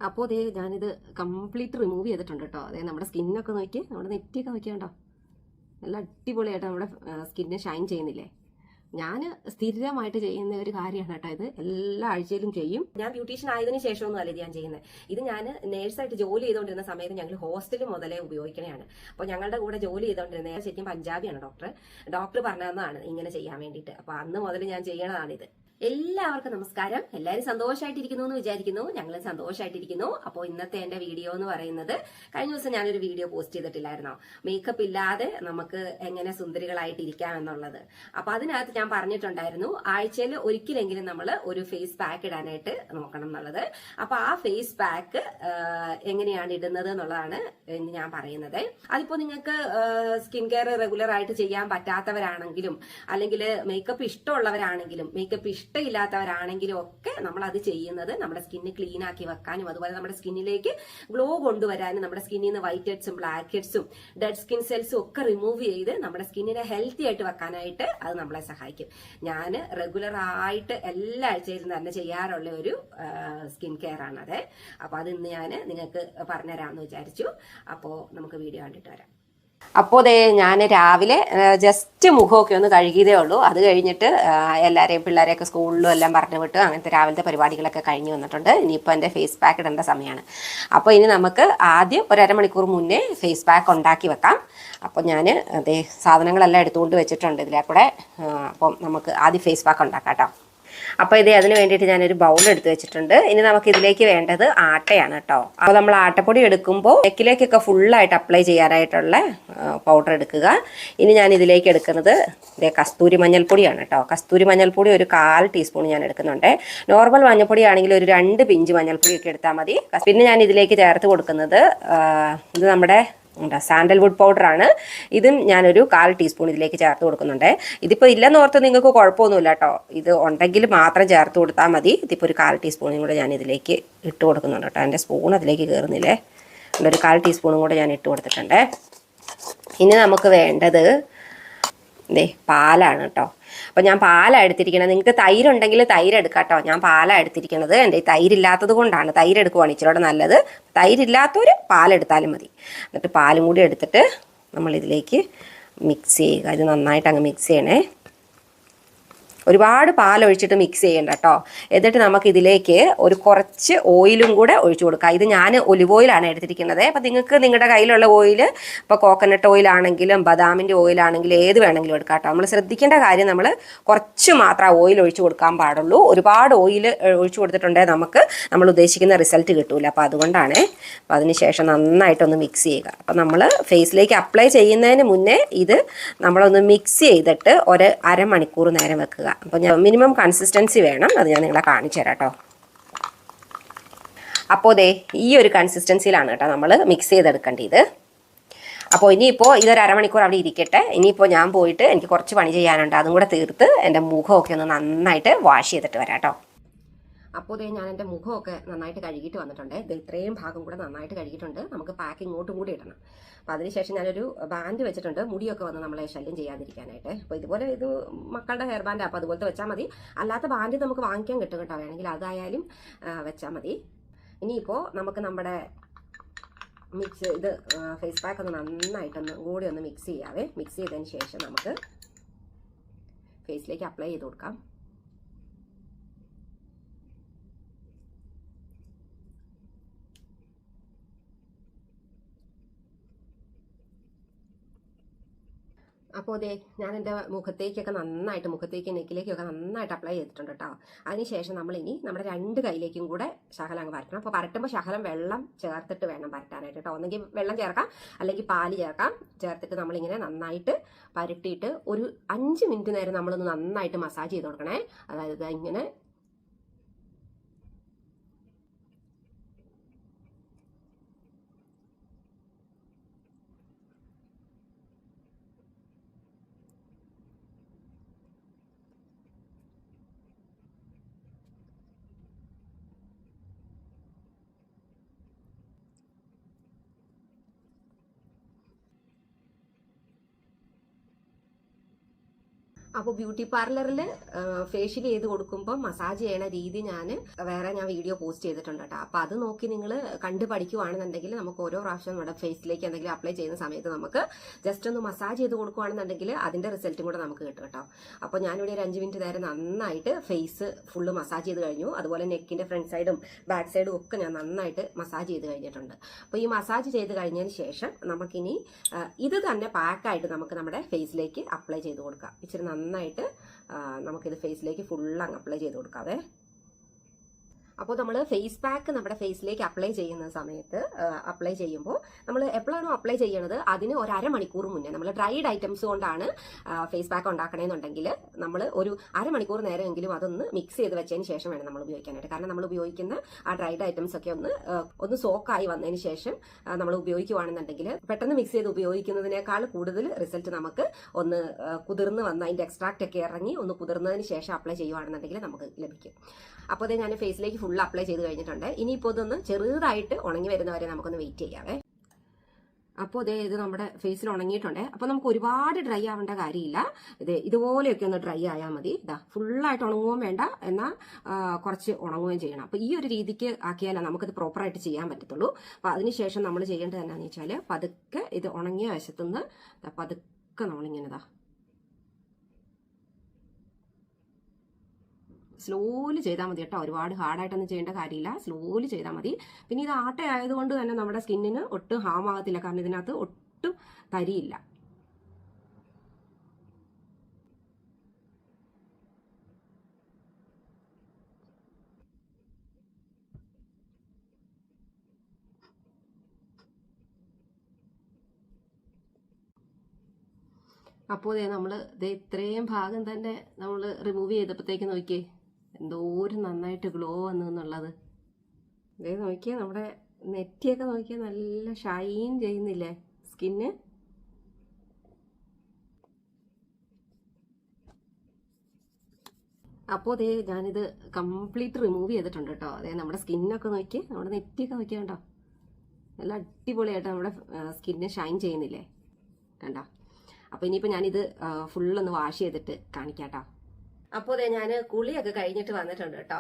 അപ്പോൾ അതേ ഞാനിത് കംപ്ലീറ്റ് റിമൂവ് ചെയ്തിട്ടുണ്ട് കേട്ടോ. അതെ നമ്മുടെ സ്കിന്നൊക്കെ നോക്കി, നമ്മുടെ നെറ്റിയൊക്കെ നോക്കിയാണ്ടോ നല്ല അടിപൊളിയായിട്ട് നമ്മുടെ സ്കിന്നെ ഷൈൻ ചെയ്യുന്നില്ലേ. ഞാൻ സ്ഥിരമായിട്ട് ചെയ്യുന്ന ഒരു കാര്യമാണ് കേട്ടോ ഇത്. എല്ലാ ആഴ്ചയിലും ചെയ്യും. ഞാൻ ബ്യൂട്ടീഷ്യൻ ആയതിനു ശേഷമൊന്നും അല്ല ഇത് ഞാൻ ചെയ്യുന്നത്. ഇത് ഞാൻ നേഴ്സായിട്ട് ജോലി ചെയ്തുകൊണ്ടിരുന്ന സമയത്ത് ഞങ്ങൾ ഹോസ്റ്റലിൽ മുതലേ ഉപയോഗിക്കണതാണ്. അപ്പോൾ ഞങ്ങളുടെ കൂടെ ജോലി ചെയ്തുകൊണ്ടിരുന്നത് ശരിക്കും പഞ്ചാബിയാണ് ഡോക്ടർ പറഞ്ഞതാണ് ഇങ്ങനെ ചെയ്യാൻ വേണ്ടിയിട്ട്. അപ്പോൾ അന്ന് മുതൽ ഞാൻ ചെയ്യണതാണിത്. എല്ലാവർക്കും നമസ്കാരം. എല്ലാവരും സന്തോഷമായിട്ടിരിക്കുന്നു എന്ന് വിചാരിക്കുന്നു. ഞങ്ങളും സന്തോഷമായിട്ടിരിക്കുന്നു. അപ്പോൾ ഇന്നത്തെ എന്റെ വീഡിയോ എന്ന് പറയുന്നത്, കഴിഞ്ഞ ദിവസം ഞാനൊരു വീഡിയോ പോസ്റ്റ് ചെയ്തിട്ടില്ലായിരുന്നോ, മേക്കപ്പ് ഇല്ലാതെ നമുക്ക് എങ്ങനെ സുന്ദരികളായിട്ട് ഇരിക്കാം എന്നുള്ളത്. അപ്പൊ അതിനകത്ത് ഞാൻ പറഞ്ഞിട്ടുണ്ടായിരുന്നു ആഴ്ചയിൽ ഒരിക്കലെങ്കിലും നമ്മൾ ഒരു ഫേസ് പാക്ക് ഇടാനായിട്ട് നോക്കണം എന്നുള്ളത്. അപ്പൊ ആ ഫേസ് പാക്ക് എങ്ങനെയാണ് ഇടുന്നത് എന്നുള്ളതാണ് ഇന്ന് ഞാൻ പറയുന്നത്. അതിപ്പോ നിങ്ങൾക്ക് സ്കിൻ കെയർ റെഗുലർ ആയിട്ട് ചെയ്യാൻ പറ്റാത്തവരാണെങ്കിലും, അല്ലെങ്കിൽ മേക്കപ്പ് ഇഷ്ടമുള്ളവരാണെങ്കിലും, മേക്കപ്പ് ഇഷ്ടമില്ലാത്തവരാണെങ്കിലും ഒക്കെ നമ്മൾ അത് ചെയ്യുന്നത് നമ്മുടെ സ്കിന്ന് ക്ലീൻ ആക്കി വെക്കാനും, അതുപോലെ നമ്മുടെ സ്കിന്നിലേക്ക് ഗ്ലോ കൊണ്ടുവരാനും, നമ്മുടെ സ്കിന്നിൽ നിന്ന് വൈറ്റ് ഹെഡ്സും ബ്ലാക്ക് ഹെഡ്സും ഡെഡ് സ്കിൻ സെൽസും ഒക്കെ റിമൂവ് ചെയ്ത് നമ്മുടെ സ്കിന്നിനെ ഹെൽത്തി ആയിട്ട് വെക്കാനായിട്ട് അത് നമ്മളെ സഹായിക്കും. ഞാൻ റെഗുലർ ആയിട്ട് എല്ലാ ആഴ്ചയിലും തന്നെ ചെയ്യാറുള്ള ഒരു സ്കിൻ കെയർ ആണത്. അപ്പൊ അത് ഇന്ന് ഞാൻ നിങ്ങൾക്ക് പറഞ്ഞുതരാമെന്ന് വിചാരിച്ചു. അപ്പോൾ നമുക്ക് വീഡിയോ കണ്ടിട്ട് വരാം. അപ്പോൾ ദേ ഞാൻ രാവിലെ ജസ്റ്റ് മുഖമൊക്കെ ഒന്ന് കഴുകിയതേ ഉള്ളൂ. അത് കഴിഞ്ഞിട്ട് എല്ലാവരെയും പിള്ളേരെയൊക്കെ സ്കൂളിലും എല്ലാം പറഞ്ഞു വിട്ട് അങ്ങനത്തെ രാവിലത്തെ പരിപാടികളൊക്കെ കഴിഞ്ഞ് വന്നിട്ടുണ്ട്. ഇനിയിപ്പോൾ എൻ്റെ ഫേസ് പാക്ക് ഇടേണ്ട സമയമാണ്. അപ്പോൾ ഇനി നമുക്ക് ആദ്യം ഒരു അരമണിക്കൂർ മുന്നേ ഫേസ് പാക്ക് ഉണ്ടാക്കി വെക്കാം. അപ്പോൾ ഞാൻ അതേ സാധനങ്ങളെല്ലാം എടുത്തുകൊണ്ട് വെച്ചിട്ടുണ്ട് ഇതിലെ കൂടെ. അപ്പം നമുക്ക് ആദ്യം ഫേസ് പാക്ക് ഉണ്ടാക്കാം കേട്ടോ. അപ്പോൾ ഇത് അതിന് വേണ്ടിയിട്ട് ഞാനൊരു ബൗൾ എടുത്ത് വെച്ചിട്ടുണ്ട്. ഇനി നമുക്ക് ഇതിലേക്ക് വേണ്ടത് ആട്ടയാണ് കേട്ടോ. അപ്പോൾ നമ്മൾ ആട്ടപ്പൊടി എടുക്കുമ്പോൾ നെക്കിലേക്കൊക്കെ ഫുള്ളായിട്ട് അപ്ലൈ ചെയ്യാനായിട്ടുള്ള പൗഡർ എടുക്കുക. ഇനി ഞാൻ ഇതിലേക്ക് എടുക്കുന്നത് കസ്തൂരി മഞ്ഞൾപ്പൊടിയാണ് കേട്ടോ. കസ്തൂരി മഞ്ഞൾപ്പൊടി ഒരു 1/4 ടീസ്പൂൺ ഞാൻ എടുക്കുന്നുണ്ട്. നോർമൽ മഞ്ഞൾപ്പൊടി ആണെങ്കിൽ ഒരു 2 പിഞ്ച് മഞ്ഞൾപ്പൊടിയൊക്കെ എടുത്താൽ മതി. പിന്നെ ഞാൻ ഇതിലേക്ക് ചേർത്ത് കൊടുക്കുന്നത് ഇത് നമ്മുടെ സാൻഡൽവുഡ് പൗഡറാണ്. ഇതും ഞാനൊരു 1/4 ടീസ്പൂൺ ഇതിലേക്ക് ചേർത്ത് കൊടുക്കുന്നുണ്ട്. ഇതിപ്പോൾ ഇല്ലെന്ന് ഓർത്ത് നിങ്ങൾക്ക് കുഴപ്പമൊന്നുമില്ല കേട്ടോ. ഇത് ഉണ്ടെങ്കിൽ മാത്രം ചേർത്ത് കൊടുത്താൽ മതി. ഇതിപ്പോൾ ഒരു 1/4 ടീസ്പൂണും കൂടെ ഞാൻ ഇതിലേക്ക് ഇട്ട് കൊടുക്കുന്നുണ്ട് കേട്ടോ. എൻ്റെ സ്പൂൺ അതിലേക്ക് കയറുന്നില്ലേ. ഒരു 1/4 ടീസ്പൂണും കൂടെ ഞാൻ ഇട്ട് കൊടുത്തിട്ടുണ്ട്. ഇനി നമുക്ക് വേണ്ടത് പാലാണ് കേട്ടോ. അപ്പോൾ ഞാൻ പാലാണ് എടുത്തിരിക്കുന്നത്. നിങ്ങൾക്ക് തൈര് ഉണ്ടെങ്കിൽ തൈര് എടുക്കാം കേട്ടോ. ഞാൻ പാലാണ് എടുത്തിരിക്കുന്നത്. എൻ്റെ തൈരില്ലാത്തത് കൊണ്ടാണ്. തൈര് എടുക്കുവാണ് ഇച്ചിരിയോടെ നല്ലത്. തൈരില്ലാത്തവർ പാലെടുത്താലും മതി. എന്നിട്ട് പാലും കൂടി എടുത്തിട്ട് നമ്മളിതിലേക്ക് മിക്സ് ചെയ്യുക. ഇത് നന്നായിട്ട് അങ്ങ് മിക്സ് ചെയ്യണേ. ഒരുപാട് പാലൊഴിച്ചിട്ട് മിക്സ് ചെയ്യണ്ട കേട്ടോ. എന്നിട്ട് നമുക്കിതിലേക്ക് ഒരു കുറച്ച് ഓയിലും കൂടെ ഒഴിച്ചു കൊടുക്കാം. ഇത് ഞാൻ ഒലിവ് ഓയിലാണ് എടുത്തിരിക്കുന്നത്. അപ്പോൾ നിങ്ങൾക്ക് നിങ്ങളുടെ കയ്യിലുള്ള ഓയിൽ, ഇപ്പോൾ കോക്കനട്ട് ഓയിലാണെങ്കിലും ബദാമിൻ്റെ ഓയിലാണെങ്കിലും ഏത് വേണമെങ്കിലും എടുക്കാം കേട്ടോ. നമ്മൾ ശ്രദ്ധിക്കേണ്ട കാര്യം, നമ്മൾ കുറച്ച് മാത്രം ഓയിൽ ഒഴിച്ചു കൊടുക്കാൻ പാടുള്ളൂ. ഒരുപാട് ഓയിൽ ഒഴിച്ചു കൊടുത്തിട്ടുണ്ടെങ്കിൽ നമുക്ക് നമ്മൾ ഉദ്ദേശിക്കുന്ന റിസൾട്ട് കിട്ടൂല. അപ്പോൾ അതുകൊണ്ടാണ്. അപ്പോൾ അതിന് ശേഷം നന്നായിട്ടൊന്ന് മിക്സ് ചെയ്യുക. അപ്പോൾ നമ്മൾ ഫേസിലേക്ക് അപ്ലൈ ചെയ്യുന്നതിന് മുന്നേ ഇത് നമ്മളൊന്ന് മിക്സ് ചെയ്തിട്ട് ഒരു അരമണിക്കൂർ നേരം വെക്കുക. അപ്പോൾ ഞാൻ മിനിമം കൺസിസ്റ്റൻസി വേണം. അത് ഞാൻ നിങ്ങളെ കാണിച്ചു തരാം കേട്ടോ. അപ്പോൾ ഈ ഒരു കൺസിസ്റ്റൻസിയിലാണ് കേട്ടോ നമ്മൾ മിക്സ് ചെയ്തെടുക്കേണ്ടത്. അപ്പോൾ ഇനിയിപ്പോൾ ഇതൊരു അരമണിക്കൂർ അവിടെ ഇരിക്കട്ടെ. ഇനിയിപ്പോൾ ഞാൻ പോയിട്ട് എനിക്ക് കുറച്ച് പണി ചെയ്യാനുണ്ട്. അതും കൂടെ തീർത്ത് എൻ്റെ മുഖമൊക്കെ ഒന്ന് നന്നായിട്ട് വാഷ് ചെയ്തിട്ട് വരാം കേട്ടോ. അപ്പോൾ ഞാൻ എൻ്റെ മുഖമൊക്കെ നന്നായിട്ട് കഴുകിയിട്ട് വന്നിട്ടുണ്ട്. ഇത് ഇത്രയും ഭാഗം കൂടെ നന്നായിട്ട് കഴുകിയിട്ടുണ്ട്. നമുക്ക് പാക്ക് ഇങ്ങോട്ടും കൂടി ഇടണം. അപ്പോൾ അതിനുശേഷം ഞാനൊരു ബാൻഡ് വെച്ചിട്ടുണ്ട്, മുടിയൊക്കെ വന്ന് നമ്മളെ ശല്യം ചെയ്യാതിരിക്കാനായിട്ട്. അപ്പോൾ ഇതുപോലെ ഇത് മക്കളുടെ ഹെയർ ബാൻഡ്, അപ്പോൾ അതുപോലത്തെ വെച്ചാൽ മതി. അല്ലാത്ത ബാൻഡ് നമുക്ക് വാങ്ങിക്കാൻ കിട്ടും കേട്ടോ. വേണമെങ്കിൽ അതായാലും വെച്ചാൽ മതി. ഇനിയിപ്പോൾ നമുക്ക് നമ്മുടെ ഇത് ഫേസ് പാക്ക് ഒന്ന് നന്നായിട്ടൊന്ന് കൂടി ഒന്ന് മിക്സ് ചെയ്യാവേ. മിക്സ് ചെയ്തതിന് ശേഷം നമുക്ക് ഫേസിലേക്ക് അപ്ലൈ ചെയ്ത് കൊടുക്കാം. അപ്പോൾ ഞാൻ എൻ്റെ മുഖത്തേക്ക് നെക്കിലേക്കൊക്കെ നന്നായിട്ട് അപ്ലൈ ചെയ്തിട്ടുണ്ട് കേട്ടോ. അതിനുശേഷം നമ്മളിനി നമ്മുടെ 2 കൈയിലേക്കും കൂടെ ശകലം അങ്ങ് പരട്ടണം. അപ്പോൾ പരട്ടുമ്പോൾ ശകലം വെള്ളം ചേർത്തിട്ട് വേണം പരട്ടാനായിട്ട് കേട്ടോ. ഒന്നെങ്കിൽ വെള്ളം ചേർക്കാം, അല്ലെങ്കിൽ പാല് ചേർക്കാം. ചേർത്തിട്ട് നമ്മളിങ്ങനെ നന്നായിട്ട് പരട്ടിയിട്ട് ഒരു 5 മിനിറ്റ് നേരം നമ്മളൊന്ന് നന്നായിട്ട് മസാജ് ചെയ്ത് കൊടുക്കണേ. അതായത് ഇങ്ങനെ അപ്പോൾ ബ്യൂട്ടി പാർലറിൽ ഫേഷ്യൽ ചെയ്ത് കൊടുക്കുമ്പോൾ മസാജ് ചെയ്യണ രീതി ഞാൻ വീഡിയോ പോസ്റ്റ് ചെയ്തിട്ടുണ്ട് കേട്ടോ. അപ്പോൾ അത് നോക്കി നിങ്ങൾ കണ്ടു പഠിക്കുവാണെന്നുണ്ടെങ്കിൽ നമുക്ക് ഓരോ പ്രാവശ്യം നമ്മുടെ ഫേസിലേക്ക് എന്തെങ്കിലും അപ്ലൈ ചെയ്യുന്ന സമയത്ത് നമുക്ക് ജസ്റ്റ് ഒന്ന് മസാജ് ചെയ്ത് കൊടുക്കുവാണെന്നുണ്ടെങ്കിൽ അതിന്റെ റിസൾട്ടും കൂടെ നമുക്ക് കിട്ടും കേട്ടോ. അപ്പോൾ ഞാനിവിടെ ഒരു 5 മിനിറ്റ് നേരം നന്നായിട്ട് ഫേസ് ഫുള്ള് മസാജ് ചെയ്ത് കഴിഞ്ഞു. അതുപോലെ നെക്കിന്റെ ഫ്രണ്ട് സൈഡും ബാക്ക് സൈഡും ഒക്കെ ഞാൻ നന്നായിട്ട് മസാജ് ചെയ്ത് കഴിഞ്ഞിട്ടുണ്ട്. അപ്പോൾ ഈ മസാജ് ചെയ്ത് കഴിഞ്ഞതിന് ശേഷം നമുക്കിനി ഇത് തന്നെ പാക്കായിട്ട് നമുക്ക് നമ്മുടെ ഫേസിലേക്ക് അപ്ലൈ ചെയ്ത് കൊടുക്കാം. ഇച്ചിരി നന്നായിട്ട് നമുക്കിത് ഫേസിലേക്ക് ഫുൾ അങ്ങ് അപ്ലൈ ചെയ്ത് കൊടുക്കാവേ. അപ്പോൾ നമ്മൾ ഫേസ് പാക്ക് നമ്മുടെ ഫേസിലേക്ക് അപ്ലൈ ചെയ്യുന്ന സമയത്ത് അപ്ലൈ ചെയ്യുമ്പോൾ നമ്മൾ എപ്പോഴാണോ അപ്ലൈ ചെയ്യണത് അതിന് ഒരു അരമണിക്കൂർ മുന്നേ നമ്മൾ ഡ്രൈഡ് ഐറ്റംസ് കൊണ്ടാണ് ഫേസ് പാക്ക് ഉണ്ടാക്കണമെന്നുണ്ടെങ്കിൽ നമ്മൾ ഒരു അരമണിക്കൂർ നേരമെങ്കിലും അതൊന്ന് മിക്സ് ചെയ്ത് വെച്ചതിന് ശേഷം വേണം നമ്മൾ ഉപയോഗിക്കാനായിട്ട്. കാരണം നമ്മൾ ഉപയോഗിക്കുന്ന ആ ഡ്രൈഡ് ഐറ്റംസ് ഒക്കെ ഒന്ന് സോക്കായി വന്നതിന് ശേഷം നമ്മൾ ഉപയോഗിക്കുകയാണെന്നുണ്ടെങ്കിൽ പെട്ടെന്ന് മിക്സ് ചെയ്ത് ഉപയോഗിക്കുന്നതിനേക്കാൾ കൂടുതൽ റിസൾട്ട് നമുക്ക് ഒന്ന് കുതിർന്ന് വന്ന് അതിന്റെ എക്സ്ട്രാക്ട് ഒക്കെ ഇറങ്ങി ഒന്ന് കുതിർന്നതിന് ശേഷം അപ്ലൈ ചെയ്യുകയാണെന്നുണ്ടെങ്കിൽ നമുക്ക് ലഭിക്കും. അപ്പോൾ അത് ഞാൻ ഫേസിലേക്ക് ഫുൾ അപ്ലൈ ചെയ്ത് കഴിഞ്ഞിട്ടുണ്ട്. ഇനിയിപ്പോൾ ഇതൊന്ന് ചെറുതായിട്ട് ഉണങ്ങി വരുന്നവരെ നമുക്കൊന്ന് വെയിറ്റ് ചെയ്യാവേ. അപ്പോൾ ഇത് നമ്മുടെ ഫേസിൽ ഉണങ്ങിയിട്ടുണ്ട്. അപ്പോൾ നമുക്ക് ഒരുപാട് ഡ്രൈ ആവേണ്ട കാര്യമില്ല. ഇതുപോലെയൊക്കെ ഒന്ന് ഡ്രൈ ആയാൽ മതി. ഫുള്ളായിട്ട് ഉണങ്ങുകയും വേണ്ട, എന്നാൽ കുറച്ച് ഉണങ്ങുകയും ചെയ്യണം. അപ്പോൾ ഈ ഒരു രീതിക്ക് ആക്കിയാലേ നമുക്കത് പ്രോപ്പറായിട്ട് ചെയ്യാൻ പറ്റത്തുള്ളൂ. അപ്പോൾ അതിനുശേഷം നമ്മൾ ചെയ്യേണ്ടത് എന്താണെന്ന് വെച്ചാൽ പതുക്കെ ഇത് ഉണങ്ങിയ വശത്തുനിന്ന് പതുക്കെ നമ്മളിങ്ങനെ സ്ലോലി ചെയ്താൽ മതി കേട്ടോ. ഒരുപാട് ഹാർഡായിട്ടൊന്നും ചെയ്യേണ്ട കാര്യമില്ല, സ്ലോലി ചെയ്താൽ മതി. പിന്നെ ഇത് ആട്ട ആയതുകൊണ്ട് തന്നെ നമ്മുടെ സ്കിന്നിന് ഒട്ടും ഹാം ആകത്തില്ല, കാരണം ഇതിനകത്ത് ഒട്ടും തരിയില്ല. അപ്പോൾ നമ്മൾ ഇത്രയും ഭാഗം തന്നെ നമ്മൾ റിമൂവ് ചെയ്തപ്പോഴത്തേക്ക് നോക്കിയേ എന്തോരം നന്നായിട്ട് ഗ്ലോ വന്നു എന്നുള്ളത്. നോക്കിയേ നമ്മുടെ നെറ്റിയൊക്കെ നോക്കിയാൽ നല്ല ഷൈൻ ചെയ്യുന്നില്ലേ സ്കിന്ന്. അപ്പോൾ ഞാനിത് കംപ്ലീറ്റ് റിമൂവ് ചെയ്തിട്ടുണ്ട് കേട്ടോ. നമ്മുടെ സ്കിന്നൊക്കെ നോക്കിയേ, നമ്മുടെ നെറ്റിയൊക്കെ നോക്കിയാൽ കണ്ടോ നല്ല അടിപൊളിയായിട്ട് നമ്മുടെ സ്കിന്ന് ഷൈൻ ചെയ്യുന്നില്ലേ, കണ്ടോ. അപ്പോൾ ഇനിയിപ്പോൾ ഞാനിത് ഫുള്ളൊന്ന് വാഷ് ചെയ്തിട്ട് കാണിക്കാട്ടോ. അപ്പോൾ ഞാൻ കുളിയൊക്കെ കഴിഞ്ഞിട്ട് വന്നിട്ടുണ്ട് കേട്ടോ.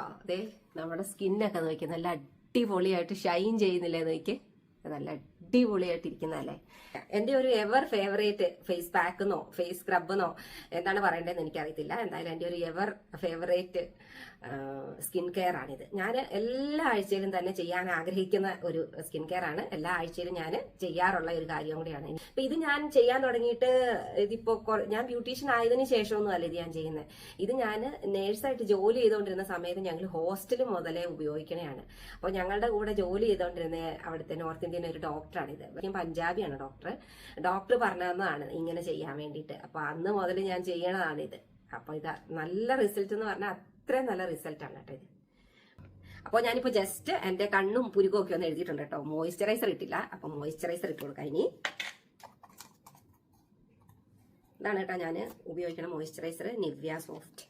നമ്മുടെ സ്കിന്നൊക്കെ നോക്കി നല്ല അടിപൊളിയായിട്ട് ഷൈൻ ചെയ്യുന്നില്ലേ, നോക്കി നല്ല അടിപൊളിയായിട്ടിരിക്കുന്നതല്ലേ. എൻ്റെ ഒരു എവർ ഫേവറേറ്റ് ഫേസ് പാക്കെന്നോ ഫേസ് സ്ക്രബെന്നോ എന്താണ് പറയേണ്ടതെന്ന് എനിക്കറിയത്തില്ല. എന്തായാലും എൻ്റെ ഒരു എവർ ഫേവറേറ്റ് സ്കിൻ കെയർ ആണിത്. ഞാൻ എല്ലാ ആഴ്ചയിലും തന്നെ ചെയ്യാൻ ആഗ്രഹിക്കുന്ന ഒരു സ്കിൻ കെയർ ആണ്. എല്ലാ ആഴ്ചയിലും ഞാൻ ചെയ്യാറുള്ള ഒരു കാര്യം കൂടിയാണ്. അപ്പൊ ഇത് ഞാൻ ചെയ്യാൻ തുടങ്ങിയിട്ട് ഇതിപ്പോ ഞാൻ ബ്യൂട്ടീഷ്യൻ ആയതിനു ശേഷമൊന്നും അല്ല ഇത് ഞാൻ ചെയ്യുന്നത്. ഇത് ഞാൻ നേഴ്സായിട്ട് ജോലി ചെയ്തുകൊണ്ടിരുന്ന സമയത്ത് ഞങ്ങൾ ഹോസ്റ്റൽ മുതലേ ഉപയോഗിക്കണതാണ്. അപ്പോൾ ഞങ്ങളുടെ കൂടെ ജോലി ചെയ്തുകൊണ്ടിരുന്ന അവിടുത്തെ നോർത്ത് ഇന്ത്യൻ ഒരു ഡോക്ടറാണിത്. ഞാൻ പഞ്ചാബിയാണ് ഡോക്ടർ പറഞ്ഞു തന്നതാണ് ഇങ്ങനെ ചെയ്യാൻ വേണ്ടിയിട്ട്. അപ്പൊ അന്ന് മുതൽ ഞാൻ ചെയ്യണതാണിത്. അപ്പൊ ഇത് നല്ല റിസൾട്ട് എന്ന് പറഞ്ഞാൽ അത്രയും നല്ല റിസൾട്ടാണ് കേട്ടോ ഇത്. അപ്പോൾ ഞാനിപ്പോൾ ജസ്റ്റ് എൻ്റെ കണ്ണും പുരുക്കും ഒക്കെ ഒന്ന് എഴുതിയിട്ടുണ്ട് കേട്ടോ. മോയ്സ്ചറൈസർ ഇട്ടില്ല, അപ്പൊ മോയ്സ്ചറൈസർ ഇട്ട് കൊടുക്കാം. ഇനി ഇതാണ് കേട്ടോ ഞാൻ ഉപയോഗിക്കുന്ന മോയ്സ്ചറൈസർ, നിവ്യ സോഫ്റ്റ്.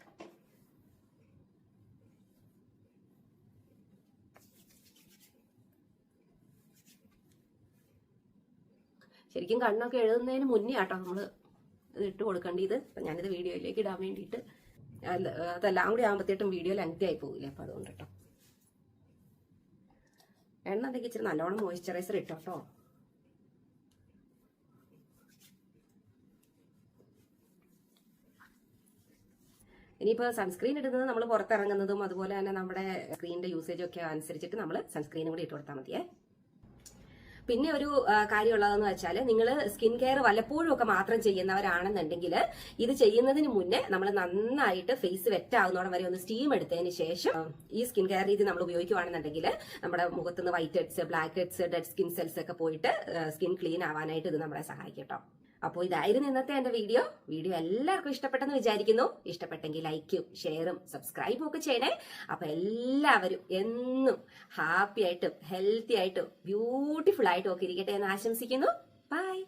ശരിക്കും കണ്ണൊക്കെ എഴുതുന്നതിന് മുന്നേ ആട്ടോ നമ്മൾ ഇത് ഇട്ട് കൊടുക്കേണ്ടത്. അപ്പം ഞാനിത് വീഡിയോയിലേക്ക് ഇടാൻ വേണ്ടിയിട്ട് അതെല്ലാം കൂടി ആകുമ്പോഴത്തേട്ടും വീഡിയോ ലെങ്തി ആയി പോകില്ലേ, അപ്പം അതുകൊണ്ട് കേട്ടോ. എണ്ണ എന്തെങ്കിലും ഇച്ചിരി നല്ലോണം മോയ്സ്ചറൈസർ ഇട്ടോ. ഇനിയിപ്പോൾ സൺസ്ക്രീൻ ഇടുന്നത് നമ്മൾ പുറത്തിറങ്ങുന്നതും അതുപോലെ തന്നെ നമ്മുടെ സ്ക്രീനിന്റെ യൂസേജും ഒക്കെ അനുസരിച്ചിട്ട് നമ്മൾ സൺസ്ക്രീനും കൂടി ഇട്ട് കൊടുത്താൽ മതിയേ. പിന്നെ ഒരു കാര്യമുള്ളതെന്ന് വെച്ചാൽ നിങ്ങൾ സ്കിൻ കെയർ വല്ലപ്പോഴും ഒക്കെ മാത്രം ചെയ്യുന്നവരാണെന്നുണ്ടെങ്കിൽ ഇത് ചെയ്യുന്നതിന് മുന്നേ നമ്മൾ നന്നായിട്ട് ഫേസ് വെറ്റാവുന്നോളം വരെ ഒന്ന് സ്റ്റീം എടുത്തതിന് ശേഷം ഈ സ്കിൻ കെയർ രീതി നമ്മൾ ഉപയോഗിക്കുകയാണെന്നുണ്ടെങ്കിൽ നമ്മുടെ മുഖത്തുനിന്ന് white heads, black heads, dead skin cells ഒക്കെ പോയിട്ട് സ്കിൻ ക്ലീൻ ആവാനായിട്ട് ഇത് നമ്മളെ സഹായിക്കും കേട്ടോ. അപ്പോൾ ഇതായിരുന്നു ഇന്നത്തെ എൻ്റെ വീഡിയോ എല്ലാവർക്കും ഇഷ്ടപ്പെട്ടെന്ന് വിചാരിക്കുന്നു. ഇഷ്ടപ്പെട്ടെങ്കിൽ ലൈക്കും ഷെയറും സബ്സ്ക്രൈബും ഒക്കെ ചെയ്യണേ. അപ്പൊ എല്ലാവരും എന്നും ഹാപ്പി ആയിട്ടും ഹെൽത്തി ആയിട്ടും ബ്യൂട്ടിഫുൾ ആയിട്ടും ഒക്കെ ഇരിക്കട്ടെ എന്ന് ആശംസിക്കുന്നു. ബൈ.